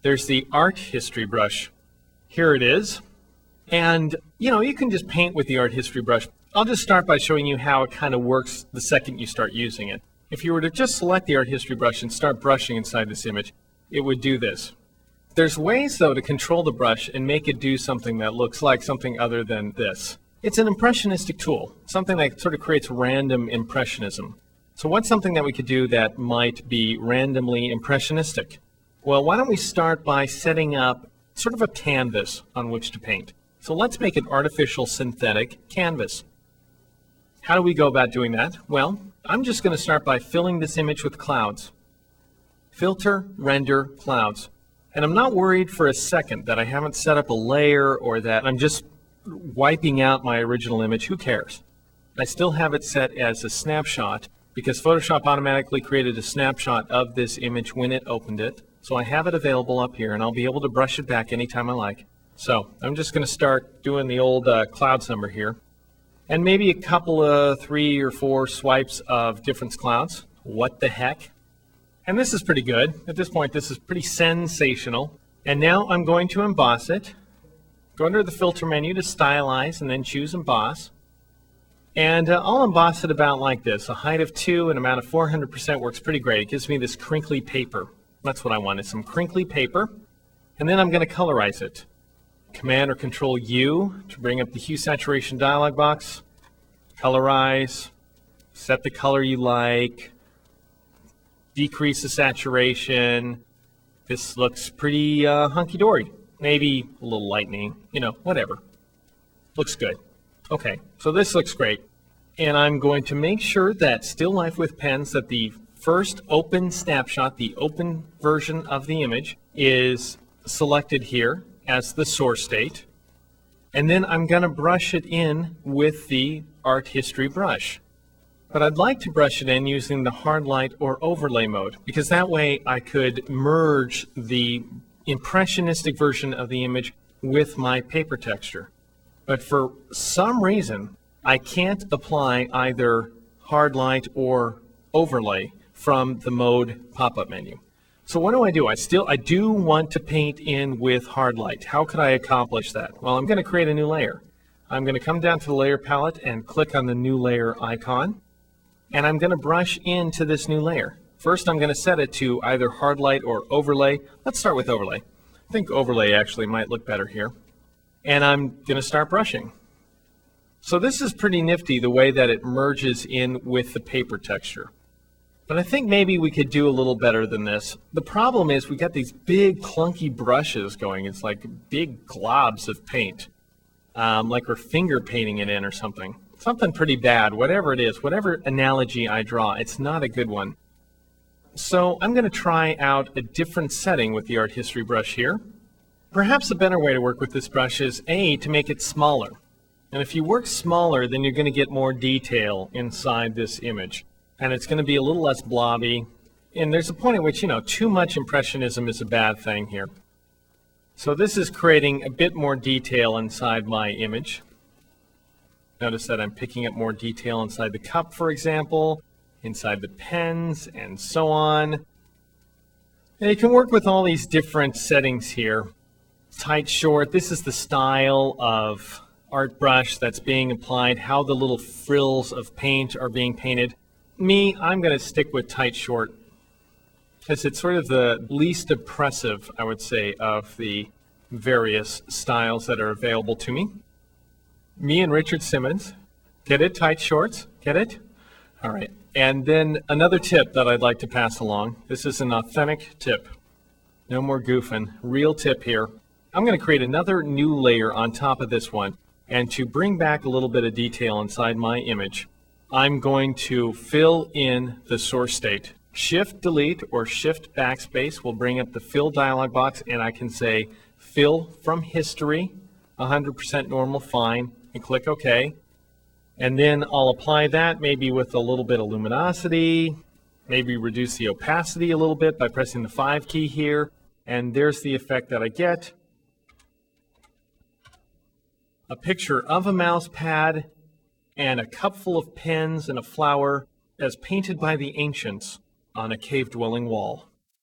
There's the art history brush. Here it is. And, you can just paint with the art history brush. I'll just start by showing you how it kind of works the second you start using it. If you were to just select the art history brush and start brushing inside this image, it would do this. There's ways, though, to control the brush and make it do something that looks like something other than this. It's an impressionistic tool, something that sort of creates random impressionism. So what's something that we could do that might be randomly impressionistic? Well, why don't we start by setting up sort of a canvas on which to paint. So let's make an artificial synthetic canvas. How do we go about doing that? Well, I'm just going to start by filling this image with clouds. Filter, render, clouds. And I'm not worried for a second that I haven't set up a layer or that I'm just wiping out my original image. Who cares? I still have it set as a snapshot because Photoshop automatically created a snapshot of this image when it opened it. So I have it available up here and I'll be able to brush it back anytime I like. So I'm just going to start doing the old clouds number here. And maybe a couple of 3 or 4 swipes of different clouds. What the heck? And this is pretty good. At this point, this is pretty sensational. And now I'm going to emboss it. Go under the filter menu to stylize and then choose emboss. And I'll emboss it about like this. A height of 2 and amount of 400% works pretty great. It gives me this crinkly paper. That's what I wanted, some crinkly paper. And then I'm going to colorize it. Command or Control U to bring up the hue saturation dialog box. Colorize. Set the color you like. Decrease the saturation. This looks pretty hunky-dory. Maybe a little lightening, whatever. Looks good. Okay, so this looks great. And I'm going to make sure that Still Life with Pens, that the first open snapshot, the open version of the image, is selected here as the source state. And then I'm going to brush it in with the art history brush. But I'd like to brush it in using the hard light or overlay mode, because that way I could merge the impressionistic version of the image with my paper texture. But for some reason, I can't apply either hard light or overlay from the mode pop-up menu. So what do? I do want to paint in with hard light. How could I accomplish that? Well, I'm going to create a new layer. I'm going to come down to the layer palette and click on the new layer icon. And I'm going to brush into this new layer. First, I'm going to set it to either hard light or overlay. Let's start with overlay. I think overlay actually might look better here. And I'm going to start brushing. So this is pretty nifty, the way that it merges in with the paper texture. But I think maybe we could do a little better than this. The problem is we got these big clunky brushes going. It's like big globs of paint, like we're finger painting it in or something. Something pretty bad, whatever it is, whatever analogy I draw, it's not a good one. So I'm going to try out a different setting with the art history brush here. Perhaps a better way to work with this brush is to make it smaller. And if you work smaller, then you're going to get more detail inside this image. And it's going to be a little less blobby. And there's a point at which, too much impressionism is a bad thing here. So this is creating a bit more detail inside my image. Notice that I'm picking up more detail inside the cup, for example, inside the pens, and so on. And you can work with all these different settings here. Tight, short, this is the style of art brush that's being applied, how the little frills of paint are being painted. I'm going to stick with tight, short, because it's sort of the least oppressive, I would say, of the various styles that are available to me. Me and Richard Simmons. Get it? Tight shorts? Get it? All right. And then another tip that I'd like to pass along. This is an authentic tip. No more goofing. Real tip here. I'm going to create another new layer on top of this one. And to bring back a little bit of detail inside my image, I'm going to fill in the source state. Shift Delete or Shift Backspace will bring up the Fill dialog box, and I can say Fill from History, 100% normal, fine, and click OK. And then I'll apply that maybe with a little bit of luminosity, maybe reduce the opacity a little bit by pressing the 5 key here, and there's the effect that I get. A picture of a mouse pad and a cup full of pens and a flower as painted by the ancients on a cave-dwelling wall.